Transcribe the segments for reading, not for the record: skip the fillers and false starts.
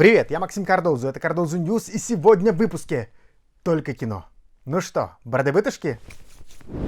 Привет, я Максим Кардозу, это Кардозу Ньюс, и сегодня в выпуске только кино. Ну что, бороды-вытышки?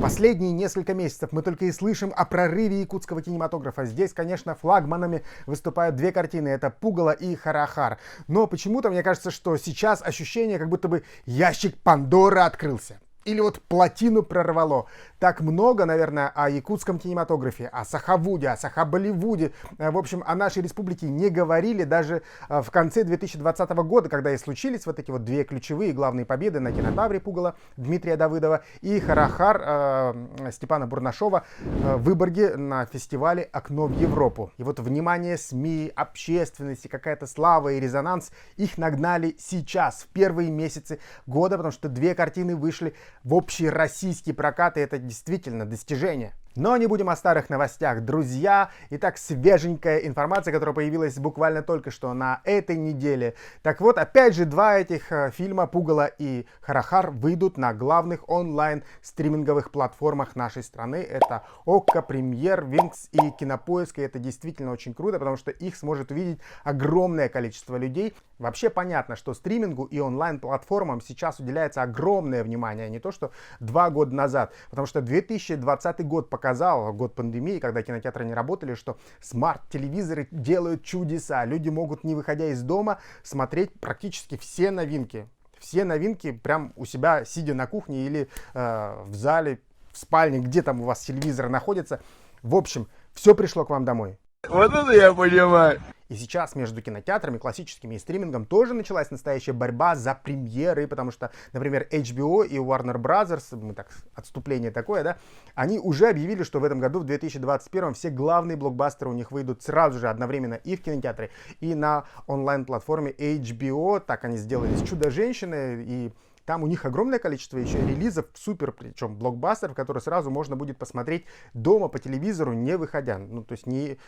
Последние несколько месяцев мы только и слышим о прорыве якутского кинематографа. Здесь, конечно, флагманами выступают две картины. Это «Пугало» и «Харахар». Но почему-то мне кажется, что сейчас ощущение, как будто бы ящик Пандоры открылся. Или вот плотину прорвало. Так много, наверное, о якутском кинематографе, о Сахавуде, о Сахаболивуде, в общем, о нашей республике не говорили даже в конце 2020 года, когда и случились вот эти вот две ключевые главные победы на кинотавре «Пугало» Дмитрия Давыдова и «Харахар» Степана Бурнашова в Выборге на фестивале «Окно в Европу». И вот внимание СМИ, общественности, какая-то слава и резонанс их нагнали сейчас, в первые месяцы года, потому что две картины вышли в общий российский прокат, и это действительно достижение. Но не будем о старых новостях, друзья. Итак, свеженькая информация, которая появилась буквально только что на этой неделе. Так вот, опять же, два этих фильма «Пугало» и «Харахар» выйдут на главных онлайн-стриминговых платформах нашей страны. Это ОККО, Премьер, Винкс и Кинопоиск. И это действительно очень круто, потому что их сможет увидеть огромное количество людей. Вообще понятно, что стримингу и онлайн-платформам сейчас уделяется огромное внимание, а не то, что 2 года назад. Потому что 2020 год показал, год пандемии, когда кинотеатры не работали, что смарт-телевизоры делают чудеса. Люди могут, не выходя из дома, смотреть практически все новинки. Все новинки прям у себя, сидя на кухне или в зале, в спальне, где там у вас телевизор находится. В общем, все пришло к вам домой. Вот это я понимаю. И сейчас между кинотеатрами, классическими и стримингом тоже началась настоящая борьба за премьеры, потому что, например, HBO и Warner Brothers, мы так, отступление такое, да, они уже объявили, что в этом году, в 2021, все главные блокбастеры у них выйдут сразу же одновременно и в кинотеатре, и на онлайн-платформе HBO. Так они сделали с «Чудо-женщиной», и там у них огромное количество еще релизов, супер, причем блокбастеров, которые сразу можно будет посмотреть дома по телевизору, не выходя. Ну, то есть не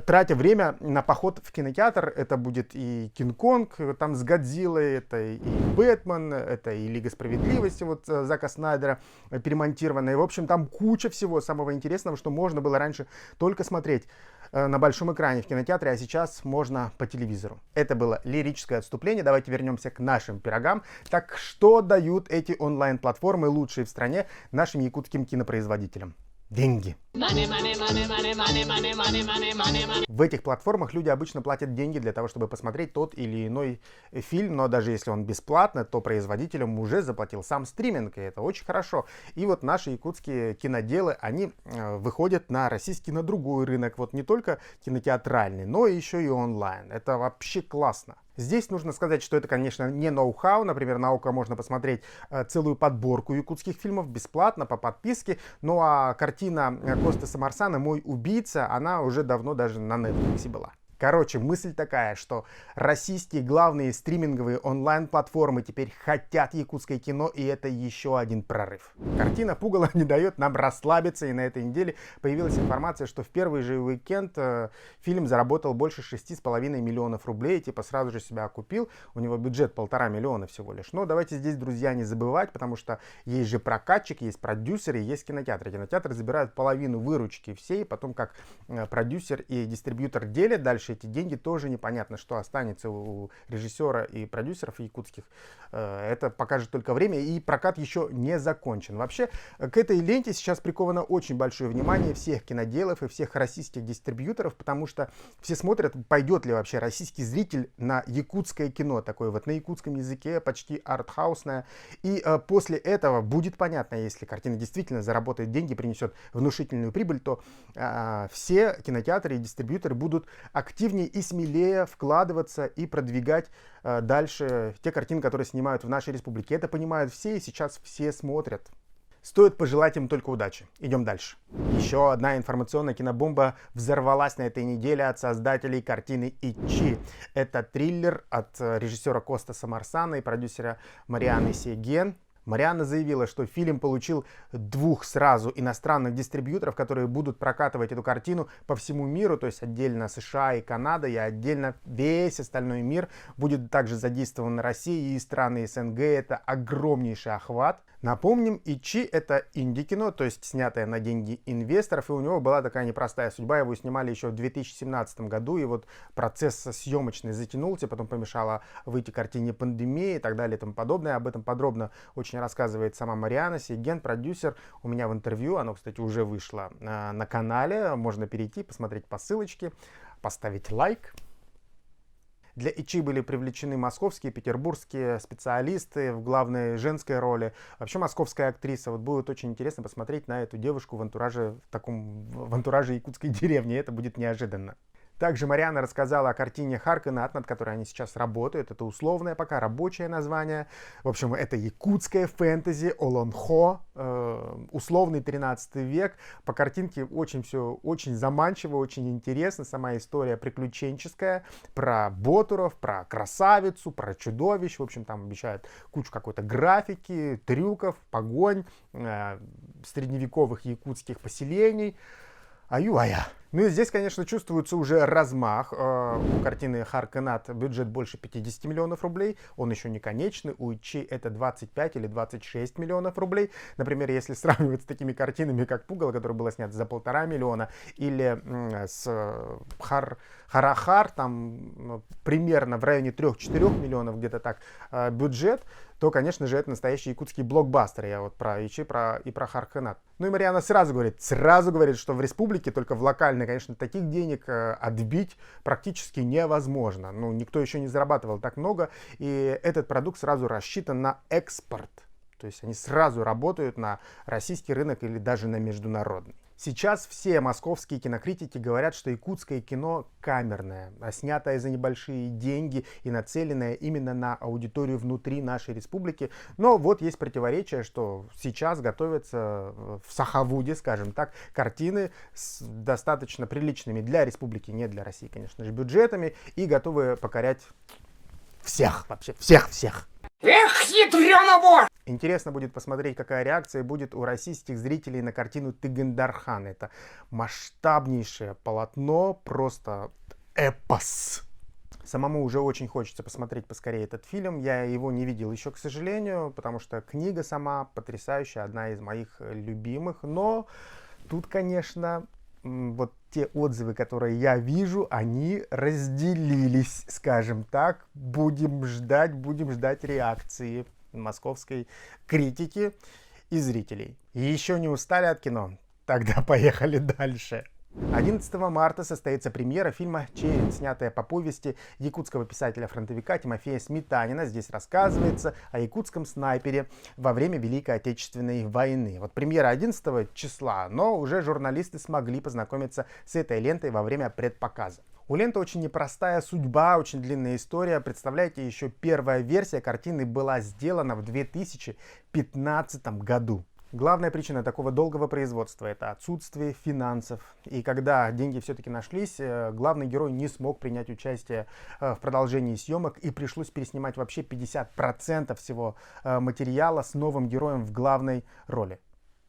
тратя время на поход в кинотеатр. Это будет и Кинг-Конг там с Годзиллой, это и Бэтмен, это и Лига Справедливости вот Зака Снайдера перемонтированная. В общем, там куча всего самого интересного, что можно было раньше только смотреть на большом экране в кинотеатре, а сейчас можно по телевизору. Это было лирическое отступление. Давайте вернемся к нашим пирогам. Так что дают эти онлайн-платформы, лучшие в стране, нашим якутским кинопроизводителям? Деньги. В этих платформах люди обычно платят деньги для того, чтобы посмотреть тот или иной фильм, но даже если он бесплатно, то производителям уже заплатил сам стриминг, и это очень хорошо. И вот наши якутские киноделы, они выходят на российский, на другой рынок, вот не только кинотеатральный, но еще и онлайн. Это вообще классно. Здесь нужно сказать, что это, конечно, не ноу-хау. Например, на ОККО можно посмотреть целую подборку якутских фильмов бесплатно, по подписке. Ну а картина Косты Самарсана «Мой убийца», она уже давно даже на Netflix была. Короче, мысль такая, что российские главные стриминговые онлайн-платформы теперь хотят якутское кино, и это еще один прорыв. Картина «Пугало» не дает нам расслабиться, и на этой неделе появилась информация, что в первый же уикенд фильм заработал больше 6,5 миллионов рублей, типа сразу же себя окупил, у него бюджет 1,5 миллиона всего лишь. Но давайте здесь, друзья, не забывать, потому что есть же прокатчик, есть продюсеры, есть кинотеатры. Кинотеатры забирают половину выручки всей, потом как продюсер и дистрибьютор делят дальше эти деньги, тоже непонятно, что останется у режиссера и продюсеров якутских. Это покажет только время, и прокат еще не закончен. Вообще, к этой ленте сейчас приковано очень большое внимание всех киноделов и всех российских дистрибьюторов, потому что все смотрят, пойдет ли вообще российский зритель на якутское кино, такое вот на якутском языке, почти артхаусное. И после этого будет понятно, если картина действительно заработает деньги, принесет внушительную прибыль, то все кинотеатры и дистрибьюторы будут активнее и смелее вкладываться и продвигать дальше те картины, которые снимают в нашей республике. Это понимают все, и сейчас все смотрят. Стоит пожелать им только удачи. Идем дальше. Еще одна информационная кинобомба взорвалась на этой неделе от создателей картины «Ичи». Это триллер от режиссера Коста Самарсана и продюсера Марианы Сеген. Марианна заявила, что фильм получил 2 сразу иностранных дистрибьюторов, которые будут прокатывать эту картину по всему миру, то есть отдельно США и Канада, и отдельно весь остальной мир будет также задействован на России и страны СНГ. Это огромнейший охват. Напомним, Ичи — это инди-кино, то есть снятое на деньги инвесторов, и у него была такая непростая судьба, его снимали еще в 2017 году, и вот процесс съемочный затянулся, потом помешала выйти картине пандемии и так далее и тому подобное. Об этом подробно очень рассказывает сама Марианна Сейген, продюсер, у меня в интервью, оно, кстати, уже вышло на канале, можно перейти, посмотреть по ссылочке, поставить лайк. Для Ичи были привлечены московские, петербургские специалисты в главной женской роли. Вообще московская актриса. Вот будет очень интересно посмотреть на эту девушку в антураже, в антураже якутской деревни. Это будет неожиданно. Также Марианна рассказала о картине Харконат, над которой они сейчас работают. Это условное пока рабочее название. В общем, это якутское фэнтези, Олонхо, условный 13 век. По картинке очень все очень заманчиво, очень интересно. Сама история приключенческая, про ботуров, про красавицу, про чудовищ. В общем, там обещают кучу какой-то графики, трюков, погонь, средневековых якутских поселений. Аю-ая. Ну и здесь, конечно, чувствуется уже размах. У картины Харконат бюджет больше 50 миллионов рублей. Он еще не конечный. У Ичи это 25 или 26 миллионов рублей. Например, если сравнивать с такими картинами, как «Пугало», которое было снято за 1,5 миллиона, или с Харахар, там примерно в районе 3-4 миллионов где-то так бюджет, то, конечно же, это настоящий якутский блокбастер. Я вот про Ичи и про Харконат. Ну и Марианна сразу говорит, что в республике, только в локальной, конечно, таких денег отбить практически невозможно. Ну, никто еще не зарабатывал так много, и этот продукт сразу рассчитан на экспорт. То есть они сразу работают на российский рынок или даже на международный. Сейчас все московские кинокритики говорят, что якутское кино камерное, снятое за небольшие деньги и нацеленное именно на аудиторию внутри нашей республики. Но вот есть противоречие, что сейчас готовятся в Сахавуде, скажем так, картины с достаточно приличными для республики, не для России, конечно же, бюджетами и готовы покорять всех, вообще всех. Эх, хитрёный! Интересно будет посмотреть, какая реакция будет у российских зрителей на картину «Тыгындархан». Это масштабнейшее полотно, просто эпос. Самому уже очень хочется посмотреть поскорее этот фильм. Я его не видел еще, к сожалению, потому что книга сама потрясающая, одна из моих любимых. Но тут, конечно, вот те отзывы, которые я вижу, они разделились, скажем так. Будем ждать реакции московской критики и зрителей. Еще не устали от кино? Тогда поехали дальше. 11 марта состоится премьера фильма «Черен», снятая по повести якутского писателя-фронтовика Тимофея Сметанина. Здесь рассказывается о якутском снайпере во время Великой Отечественной войны. Вот премьера 11 числа, но уже журналисты смогли познакомиться с этой лентой во время предпоказа. У ленты очень непростая судьба, очень длинная история. Представляете, еще первая версия картины была сделана в 2015 году. Главная причина такого долгого производства — это отсутствие финансов. И когда деньги все-таки нашлись, главный герой не смог принять участие в продолжении съемок, и пришлось переснимать вообще 50% всего материала с новым героем в главной роли.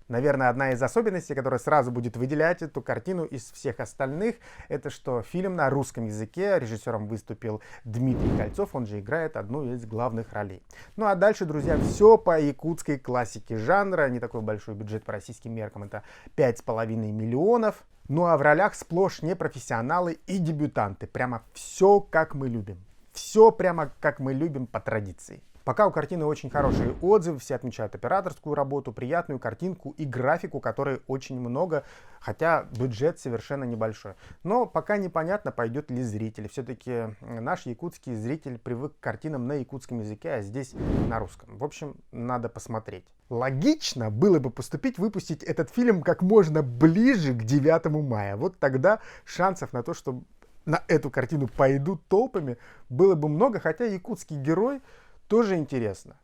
Наверное, одна из особенностей, которая сразу будет выделять эту картину из всех остальных, это что фильм на русском языке. Режиссером выступил Дмитрий Кольцов, он же играет одну из главных ролей. Ну а дальше, друзья, все по якутской классике жанра. Не такой большой бюджет по российским меркам, это 5,5 миллионов. Ну а в ролях сплошь непрофессионалы и дебютанты. Прямо все как мы любим. Все прямо как мы любим по традиции. Пока у картины очень хорошие отзывы, все отмечают операторскую работу, приятную картинку и графику, которой очень много, хотя бюджет совершенно небольшой. Но пока непонятно, пойдет ли зритель. Все-таки наш якутский зритель привык к картинам на якутском языке, а здесь на русском. В общем, надо посмотреть. Логично было бы выпустить этот фильм как можно ближе к 9 мая. Вот тогда шансов на то, что на эту картину пойдут толпами, было бы много, хотя якутский герой тоже интересно.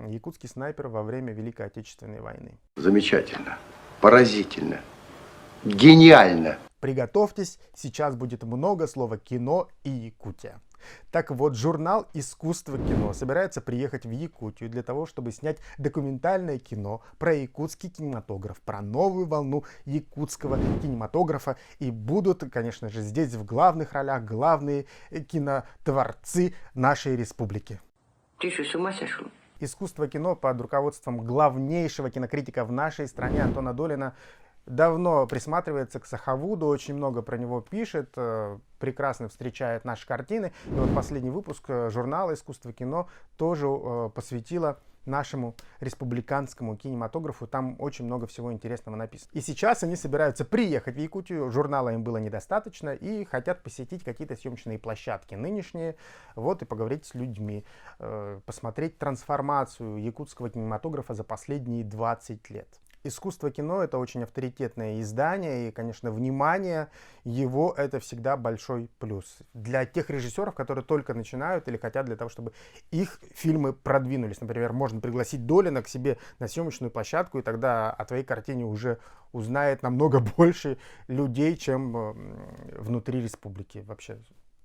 Якутский снайпер во время Великой Отечественной войны. Замечательно, поразительно, гениально. Приготовьтесь, сейчас будет много слова «кино» и «Якутия». Так вот, журнал «Искусство кино» собирается приехать в Якутию для того, чтобы снять документальное кино про якутский кинематограф, про новую волну якутского кинематографа. И будут, конечно же, здесь в главных ролях главные кинотворцы нашей республики. Ты что, с ума сошел? Искусство кино под руководством главнейшего кинокритика в нашей стране Антона Долина давно присматривается к Сахавуду, очень много про него пишет, прекрасно встречает наши картины. И вот последний выпуск журнала «Искусство кино» тоже посвятила нашему республиканскому кинематографу. Там очень много всего интересного написано. И сейчас они собираются приехать в Якутию. Журнала им было недостаточно и хотят посетить какие-то съемочные площадки нынешние. Вот и поговорить с людьми. Посмотреть трансформацию якутского кинематографа за последние 20 лет. «Искусство кино» — это очень авторитетное издание, и, конечно, внимание его — это всегда большой плюс. Для тех режиссеров, которые только начинают или хотят для того, чтобы их фильмы продвинулись. Например, можно пригласить Долина к себе на съемочную площадку, и тогда о твоей картине уже узнает намного больше людей, чем внутри республики. Вообще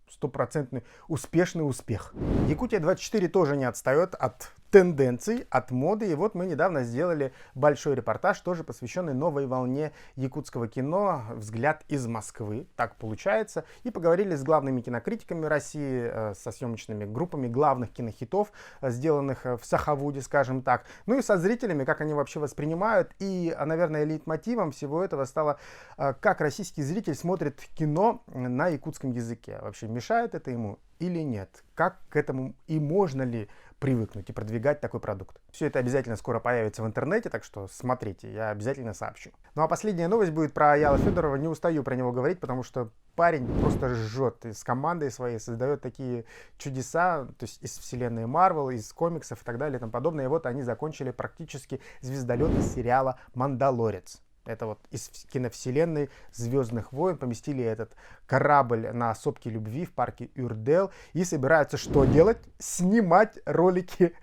стопроцентный успешный успех. Якутия-24 тоже не отстает от тенденций, от моды. И вот мы недавно сделали большой репортаж, тоже посвященный новой волне якутского кино «Взгляд из Москвы». Так получается. И поговорили с главными кинокритиками России, со съемочными группами главных кинохитов, сделанных в Сахавуде, скажем так. Ну и со зрителями, как они вообще воспринимают. И, наверное, лейтмотивом всего этого стало, как российский зритель смотрит кино на якутском языке. Вообще, мешает это ему или нет? Как к этому и можно ли привыкнуть и продвигать такой продукт? Все это обязательно скоро появится в интернете, так что смотрите, я обязательно сообщу. Ну а последняя новость будет про Яла Федорова. Не устаю про него говорить, потому что парень просто жжет. И с командой своей создает такие чудеса, то есть из вселенной Марвел, из комиксов и так далее и тому подобное. И вот они закончили практически звездолет из сериала «Мандалорец». Это вот из киновселенной «Звездных войн» поместили этот корабль на сопке любви в парке Юрдел и собираются что делать? Снимать ролики.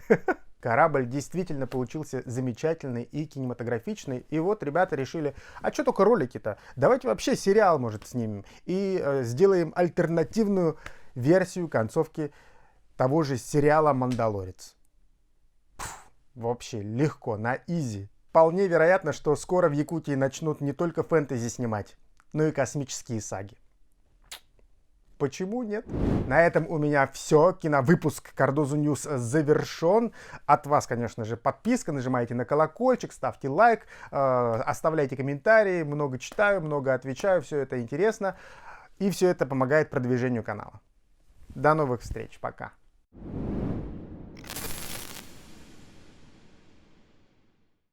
Корабль действительно получился замечательный и кинематографичный. И вот ребята решили, а что только ролики-то? Давайте вообще сериал, может, снимем. И сделаем альтернативную версию концовки того же сериала «Мандалорец». Вообще легко, на изи. Вполне вероятно, что скоро в Якутии начнут не только фэнтези снимать, но и космические саги. Почему нет? На этом у меня все. Киновыпуск Cardozo News завершен. От вас, конечно же, подписка. Нажимайте на колокольчик, ставьте лайк, оставляйте комментарии. Много читаю, много отвечаю. Все это интересно. И все это помогает продвижению канала. До новых встреч. Пока.